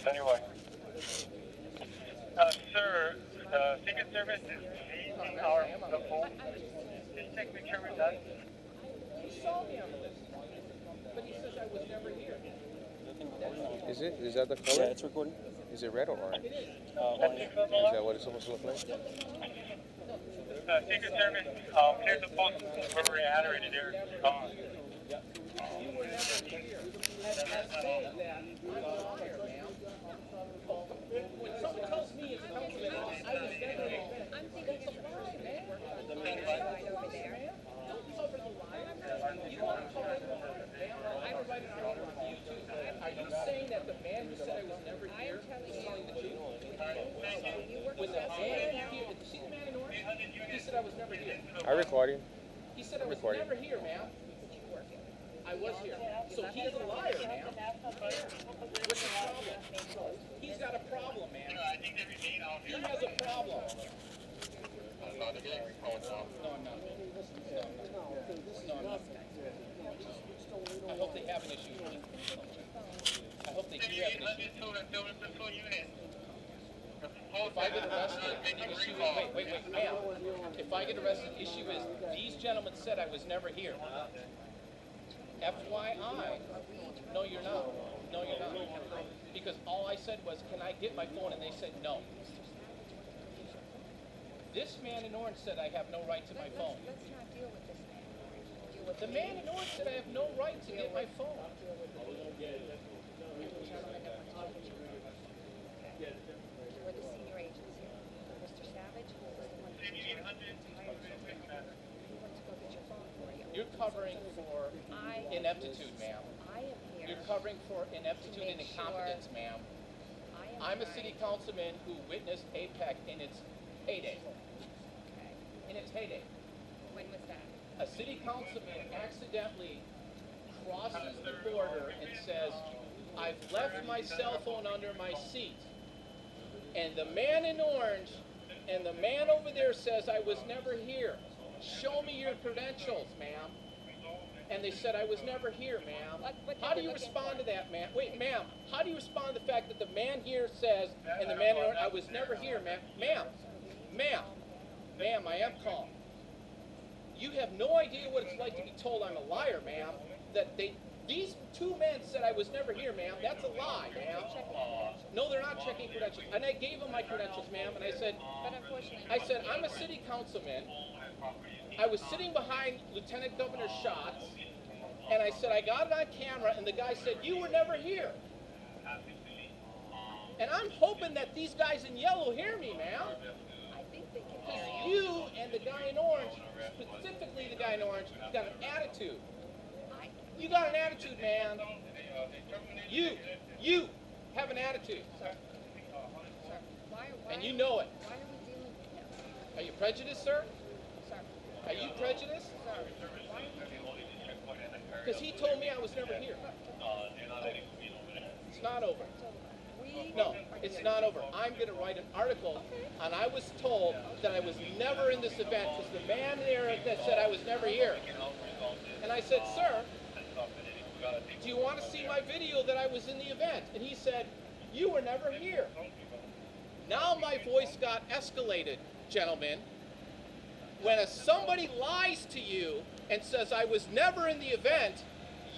Anyway. Sir, the Secret Service is seizing the phone. Just check make sure we're done. He saw me on the list, but he says I was never here. Is it? Is that the color? Yeah, it's recording. Is it red or orange? Orange. Is that what it's supposed to look like? Secret Service cleared the post where we're at already. They're You were never here. I say that I'm a liar, ma'am. When someone tells me it's councilman, I was never here. I'm thinking it's a lie, man. Right over there. Don't cover the lie. You don't cover the lie, ma'am. I would write an article on you too. Are you saying that the man who said I was never here is telling the truth? When the man here, did you see the man in orange? He said I was never here. I'm recording. He said I was never here, ma'am. I was here. So he is a liar, ma'am. What's the problem? He's got a problem, man. He has a problem. No, I'm not. No, I'm not. I hope they have an issue with me. I hope they do have an issue. If I get arrested, the issue is, wait, ma'am. If I get arrested, the issue is, these gentlemen said I was never here. FYI, no you're not. No you're not. Because all I said was, can I get my phone? And they said no. This man in orange said I have no right to my phone. Let's not deal with this man. Deal with The man in orange said I have no right to get my phone. We're the senior agents here. Mr. Savage was the one who wants to go get your phone for you. You're covering for ineptitude, ma'am. I am here. You're covering for ineptitude and incompetence, ma'am. I'm a city councilman who witnessed APEC in its heyday. In its heyday. When was that? A city councilman accidentally crosses the border and says, I've left my cell phone under my seat. And the man in orange and the man over there says, I was never here. Show me your credentials, ma'am. And they said, I was never here, ma'am. How do you respond to that, ma'am? Wait, ma'am, how do you respond to the fact that the man here says, and the man in orange, I was never here, ma'am? Ma'am, I am calm. You have no idea what it's like to be told I'm a liar, ma'am. That these two men said I was never here, ma'am. That's a lie, ma'am. No, they're not checking credentials. And I gave them my credentials, ma'am, and I said, I'm a city councilman. I was sitting behind Lieutenant Governor Schatz, and I said, I got it on camera, and the guy said, you were never here. And I'm hoping that these guys in yellow hear me, ma'am. I think they can Because hear you. you and the guy in orange, specifically the guy in orange, got an attitude. You got an attitude, man. You have an attitude. Sir, why And you know it. Why are we dealing with him? Are you prejudiced, sir? Sir, Are you prejudiced? why are we dealing with him? Because he told me I was never here. It's not over. No, it's not over. I'm going to write an article, and I was told that I was never in this event because the man there that said I was never here. And I said, sir, do you want to see my video that I was in the event? And he said, you were never here. Now my voice got escalated, gentlemen. When somebody lies to you and says I was never in the event,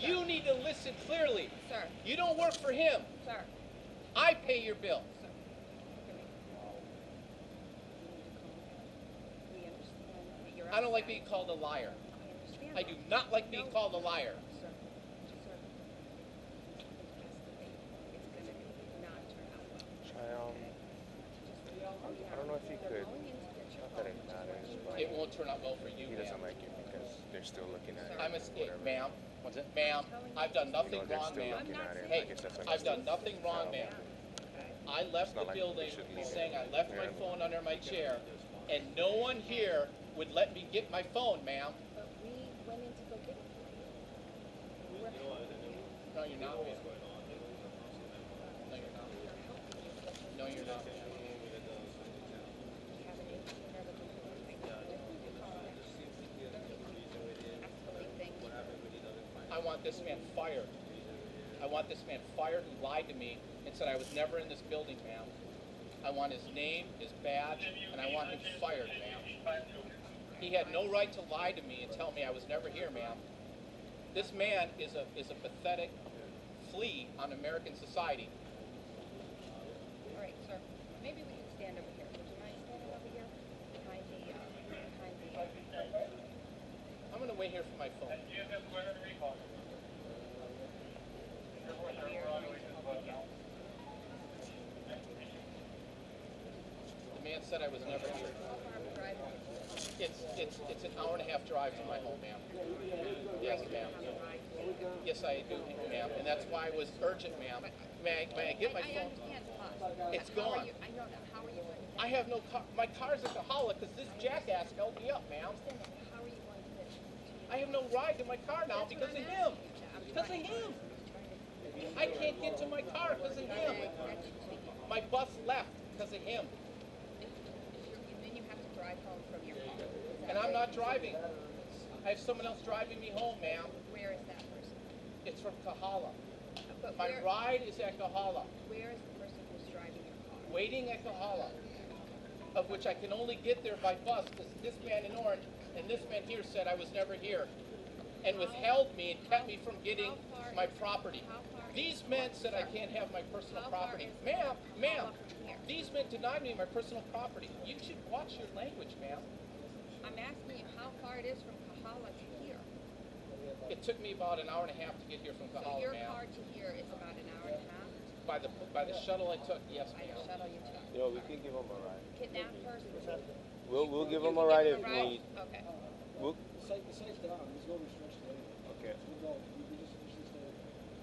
you need to listen clearly. Sir. You don't work for him. Sir. I pay your bill. Sir. We understand that you're I don't like upset. being called a liar. I understand I do not like being called a liar. Sir, it's going to not turn out well. I don't know if you could, not that it matters, but It won't turn out well for you, he doesn't ma'am. like it because they're still looking at it. I'm a whatever. ma'am. What's it? Ma'am, I've done nothing They're wrong, still ma'am. looking at it. Hey, I guess that's I've done understood. nothing wrong, ma'am. I left the not like building we should leave saying it. I left my Yeah. phone under my chair, and no one here would let me get my phone, ma'am. But we went in to go get it for you. We were helping you. No, you're not, ma'am. No, you're not. No, you're not. We have an agent there that can do everything. Escalate things. I want this man fired. I want this man fired who lied to me and said I was never in this building, ma'am. I want his name, his badge, and I want him fired, ma'am. He had no right to lie to me and tell me I was never here, ma'am. This man is a pathetic flea on American society. All right, sir. Maybe we can stand over here. Would you mind standing over here? Behind the... I'm going to wait here for my phone. The man said I was never here. How far of a drive is it? It's an hour and a half drive to my home, ma'am. Yes, ma'am. Yes, I do, ma'am. And that's why it was urgent, ma'am. May I get my I phone? understand the cost. It's How are gone. you- I know that. How are you going to... I have no car. My car's at the holla because this jackass held me up, ma'am. How are you going to get... I have no ride to my car now because of him. Because of him. I can't get to my car because of him. My bus left because of him. Then you have to drive home from your home. And I'm not driving. I have someone else driving me home, ma'am. Where is that person? It's from Kahala. But My ride is at Kahala. where is the person who's driving your car? Waiting at Kahala. Of which I can only get there by bus because this man in orange and this man here said I was never here. And withheld me and kept me from getting my property. These men said I can't have my personal property. Ma'am, these men denied me my personal property. You should watch your language, ma'am. I'm asking you how far it is from Kahala to here. It took me about an hour and a half to get here from So Kahala, your ma'am. car to here is about an hour and a half By the shuttle I took, yes, by the ma'am. shuttle you took. You know, we can give him a ride. Kidnapped person? We'll give You him can a ride give if him a ride? need. Okay. We'll, The site's down. There's no restrictions. okay. We go. We just stay.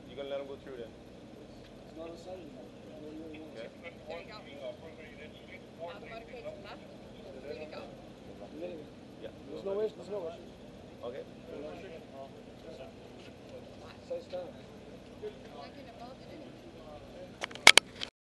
You can let him go through then. It's not a site anymore. Okay. There you go. Now the motorcade's left. Free to go. Yeah. There's no issue. There's no issue. Okay.